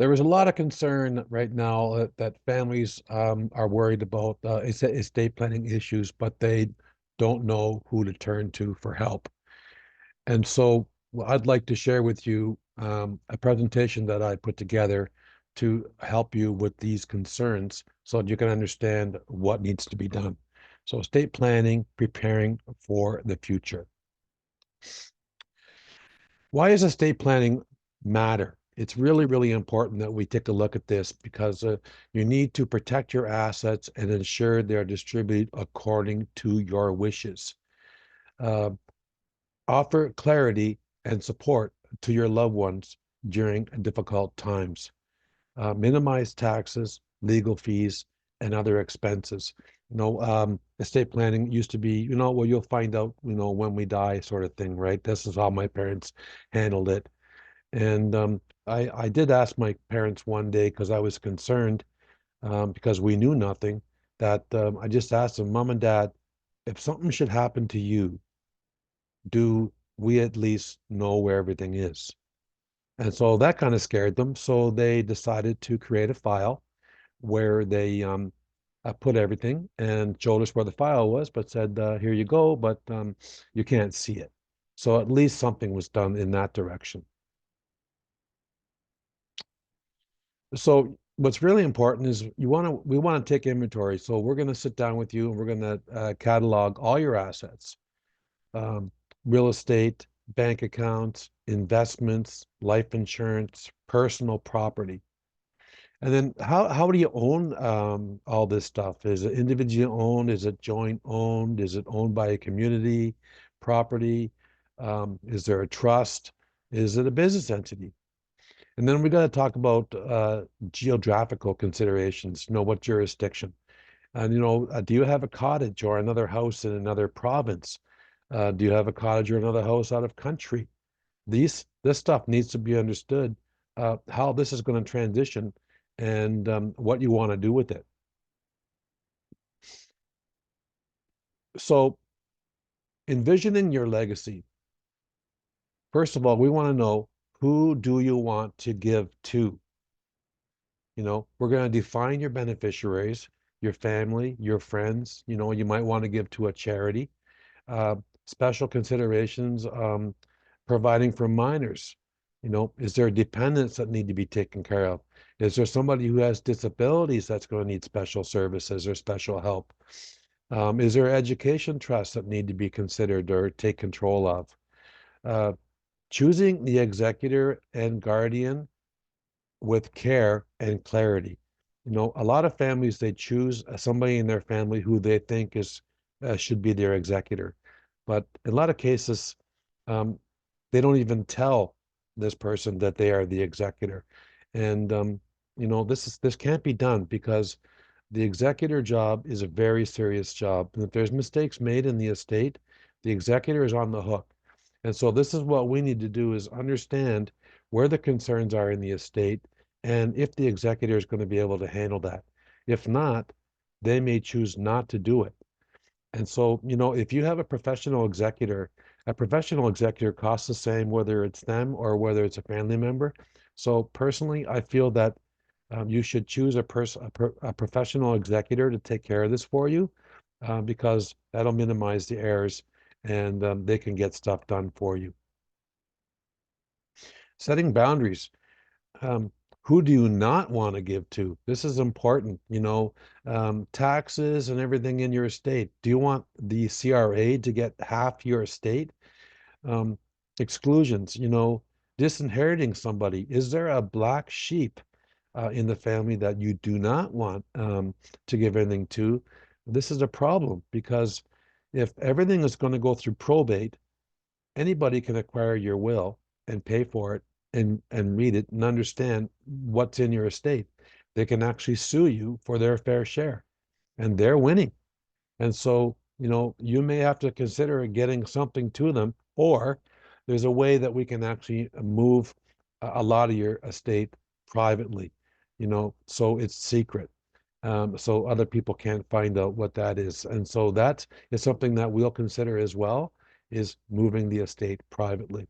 There is a lot of concern right now that families are worried about estate planning issues, but they don't know who to turn to for help. And so I'd like to share with you a presentation that I put together to help you with these concerns so that you can understand what needs to be done. So estate planning, preparing for the future. Why does estate planning matter? It's really, really important that we take a look at this because you need to protect your assets and ensure they're distributed according to your wishes. Uh, Offer clarity and support to your loved ones during difficult times. Minimize taxes, legal fees, and other expenses. Estate planning used to be, well, you'll find out, when we die sort of thing, right? This is how my parents handled it. And I did ask my parents one day because I was concerned because we knew nothing, that I just asked them, Mom and Dad, if something should happen to you, do we at least know where everything is? And so that kind of scared them. So they decided to create a file where they put everything and showed us where the file was, but said, here you go, but you can't see it. So at least something was done in that direction. So what's really important is we want to take inventory. So we're going to sit down with you and we're going to catalog all your assets, um, real estate, bank accounts, investments, life insurance, personal property. And then how do you own all this stuff? Is it individually owned? Is it joint owned? Is it owned by a community property? Is there a trust? Is it a business entity? And then we got to talk about geographical considerations. What jurisdiction? And do you have a cottage or another house in another province? Do you have a cottage or another house out of country? This stuff needs to be understood, how this is going to transition and what you want to do with it. So envisioning your legacy. First of all, we want to know, who do you want to give to? We're going to define your beneficiaries, your family, your friends. You might want to give to a charity. Uh, Special considerations, providing for minors. Is there dependents that need to be taken care of? Is there somebody who has disabilities that's going to need special services or special help? Is there education trusts that need to be considered or take control of? Uh, Choosing the executor and guardian with care and clarity. A lot of families, they choose somebody in their family who they think is should be their executor. But in a lot of cases, um, they don't even tell this person that they are the executor. And this can't be done because the executor job is a very serious job. And if there's mistakes made in the estate, the executor is on the hook. And so this is what we need to do, is understand where the concerns are in the estate and if the executor is going to be able to handle that. If not, they may choose not to do it. And so, if you have a professional executor costs the same whether it's them or whether it's a family member. So personally, I feel that you should choose a professional executor to take care of this for you, because that'll minimize the errors and they can get stuff done for you. Setting boundaries. Um, who do you not want to give to? This is important. Taxes and everything in your estate. Do you want the CRA to get half your estate? Um, Exclusions, disinheriting somebody. Is there a black sheep in the family that you do not want to give anything to? This is a problem because if everything is going to go through probate, anybody can acquire your will and pay for it and read it and understand what's in your estate. They can actually sue you for their fair share, and they're winning. And so, you may have to consider getting something to them, or there's a way that we can actually move a lot of your estate privately, so it's secret. So other people can't find out what that is. And so that is something that we'll consider as well, is moving the estate privately.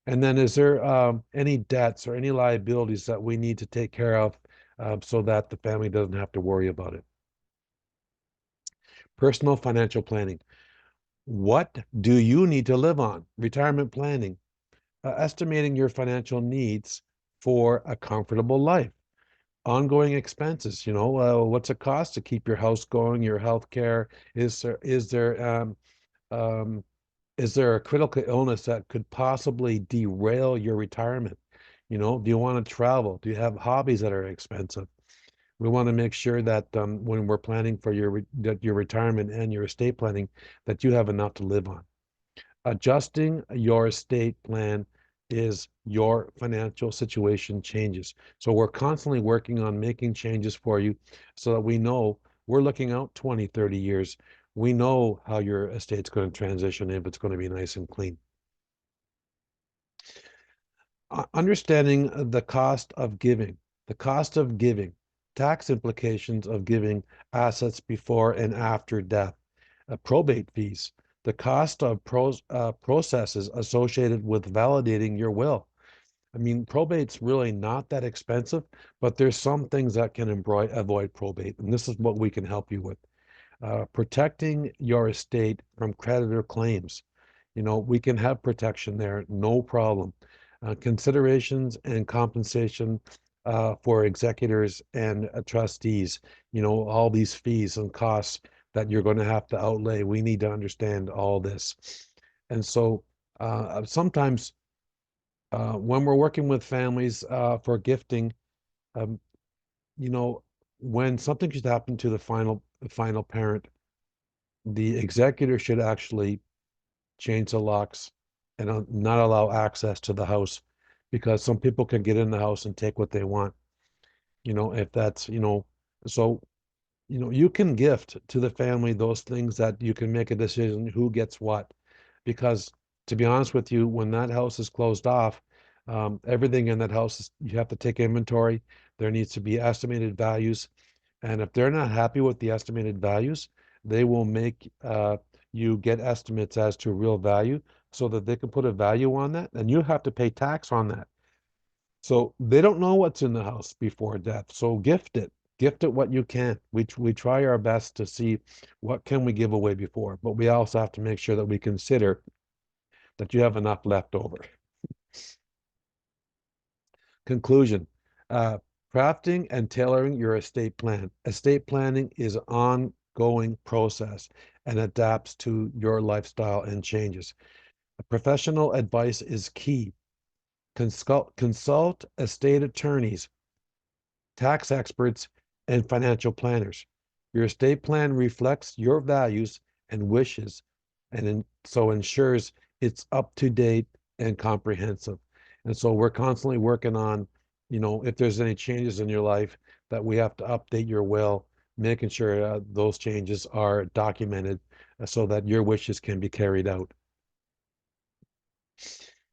And then is there any debts or any liabilities that we need to take care of so that the family doesn't have to worry about it? Personal financial planning. What do you need to live on? Retirement planning. Estimating your financial needs for a comfortable life. Ongoing expenses, what's it cost to keep your house going, your health care? Um, is there a critical illness that could possibly derail your retirement? Do you want to travel? Do you have hobbies that are expensive? We want to make sure that when we're planning for your retirement and your estate planning, that you have enough to live on. Adjusting your estate plan is your financial situation changes. So we're constantly working on making changes for you so that we know we're looking out 20, 30 years. We know how your estate's going to transition if it's going to be nice and clean. Understanding the cost of giving, tax implications of giving assets before and after death, probate fees, the cost of processes associated with validating your will. I mean, probate's really not that expensive, but there's some things that can avoid probate, and this is what we can help you with. Protecting your estate from creditor claims. We can have protection there, no problem. Considerations and compensation for executors and trustees, all these fees and costs that you're going to have to outlay. We need to understand all this. And so sometimes when we're working with families for gifting, um, you know, when something should happen to the final parent, the executor should actually change the locks and not allow access to the house because some people can get in the house and take what they want. If that's, so, you can gift to the family those things that you can make a decision who gets what. Because to be honest with you, when that house is closed off, everything in that house you have to take inventory. There needs to be estimated values. And if they're not happy with the estimated values, they will make you get estimates as to real value so that they can put a value on that, and you have to pay tax on that. So they don't know what's in the house before death. So gift it. Gift it what you can. We try our best to see what can we give away before, but we also have to make sure that we consider that you have enough left over. Conclusion. Uh, Crafting and tailoring your estate plan. Estate planning is an ongoing process and adapts to your lifestyle and changes. Professional advice is key. Consult estate attorneys, tax experts, and financial planners. Your estate plan reflects your values and wishes, and so ensures it's up to date and comprehensive. And so we're constantly working on, if there's any changes in your life that we have to update your will, making sure those changes are documented so that your wishes can be carried out.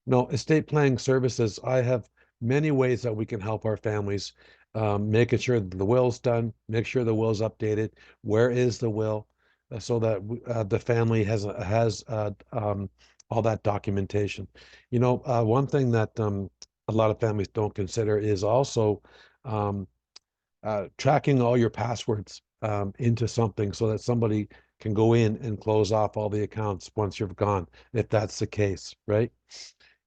No, estate planning services, I have many ways that we can help our families, making sure that the will's done, make sure the will's updated. Where is the will? So that the family has all that documentation. One thing that a lot of families don't consider is also um, tracking all your passwords into something so that somebody can go in and close off all the accounts once you're gone, if that's the case, right?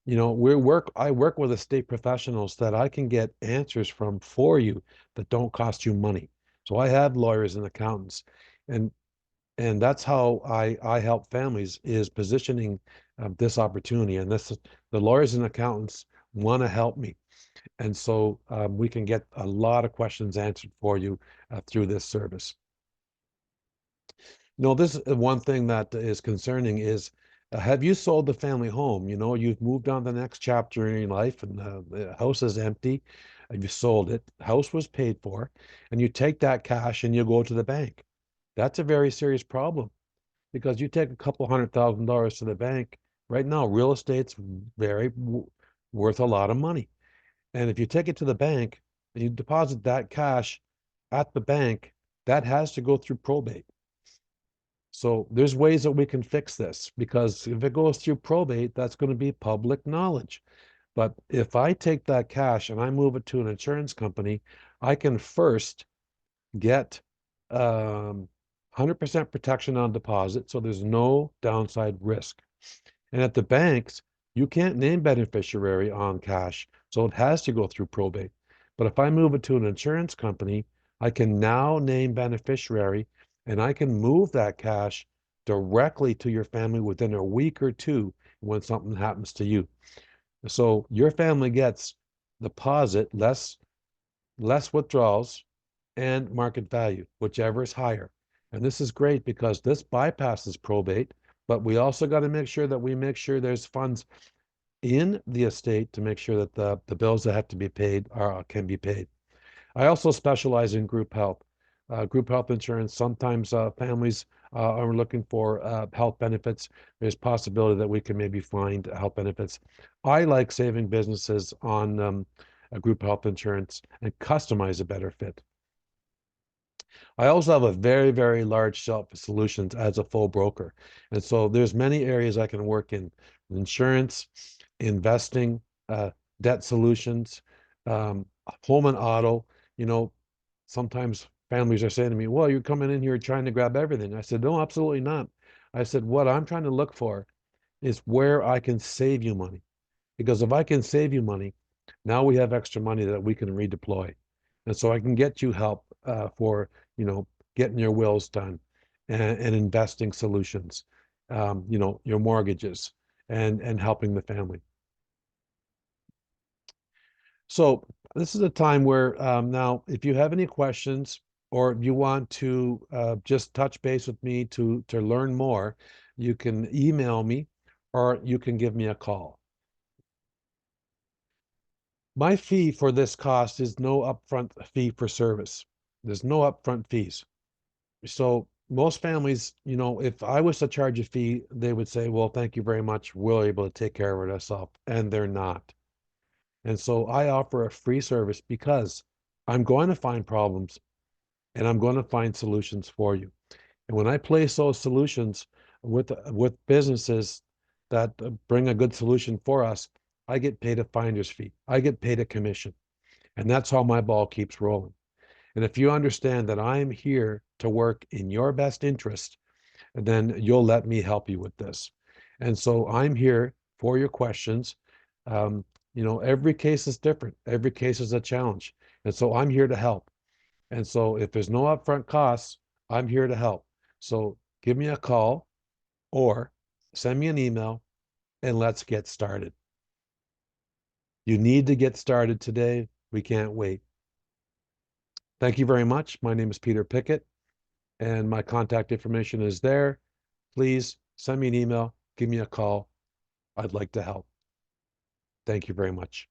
I work with estate professionals that I can get answers from for you that don't cost you money. So I have lawyers and accountants, and that's how I help families is positioning this opportunity. And the lawyers and accountants want to help me, and so we can get a lot of questions answered for you through this service. No, this is one thing that is concerning is have you sold the family home? You've moved on to the next chapter in your life and the house is empty. You sold it, the house was paid for, and you take that cash and you go to the bank. That's a very serious problem because you take a couple $100,000 to the bank. Right now, real estate's very worth a lot of money. And if you take it to the bank and you deposit that cash at the bank, that has to go through probate. So there's ways that we can fix this, because if it goes through probate, that's going to be public knowledge. But if I take that cash and I move it to an insurance company, I can first get 100% protection on deposit, so there's no downside risk. And at the banks, you can't name beneficiary on cash, so it has to go through probate. But if I move it to an insurance company, I can now name beneficiary, and I can move that cash directly to your family within a week or two when something happens to you. So your family gets deposit, less withdrawals, and market value, whichever is higher. And this is great because this bypasses probate, but we also got to make sure that we make sure there's funds in the estate to make sure that the bills that have to be paid can be paid. I also specialize in group health insurance. Sometimes families are looking for health benefits. There's possibility that we can maybe find health benefits. I like saving businesses on a group health insurance and customize a better fit. I also have a very, very large shelf of solutions as a full broker. And so there's many areas I can work in: insurance, investing, debt solutions, um, home and auto. You know, sometimes families are saying to me, well, you're coming in here trying to grab everything. I said, no, absolutely not. I said, what I'm trying to look for is where I can save you money. Because if I can save you money, now we have extra money that we can redeploy. And so I can get you help for, getting your wills done, and investing solutions, your mortgages, and helping the family. So this is a time where now, if you have any questions or you want to just touch base with me to learn more, you can email me or you can give me a call. My fee for this cost is no upfront fee for service. There's no upfront fees. So most families, if I was to charge a fee, they would say, well, thank you very much. We're able to take care of it ourselves. And they're not. And so I offer a free service because I'm going to find problems and I'm going to find solutions for you. And when I place those solutions with businesses that bring a good solution for us, I get paid a finder's fee. I get paid a commission. And that's how my ball keeps rolling. And if you understand that I am here to work in your best interest, then you'll let me help you with this. And so I'm here for your questions. Um, every case is different. Every case is a challenge. And so I'm here to help. And so if there's no upfront costs, I'm here to help. So give me a call or send me an email and let's get started. You need to get started today. We can't wait. Thank you very much. My name is Peter Pickett, and my contact information is there. Please send me an email, give me a call. I'd like to help. Thank you very much.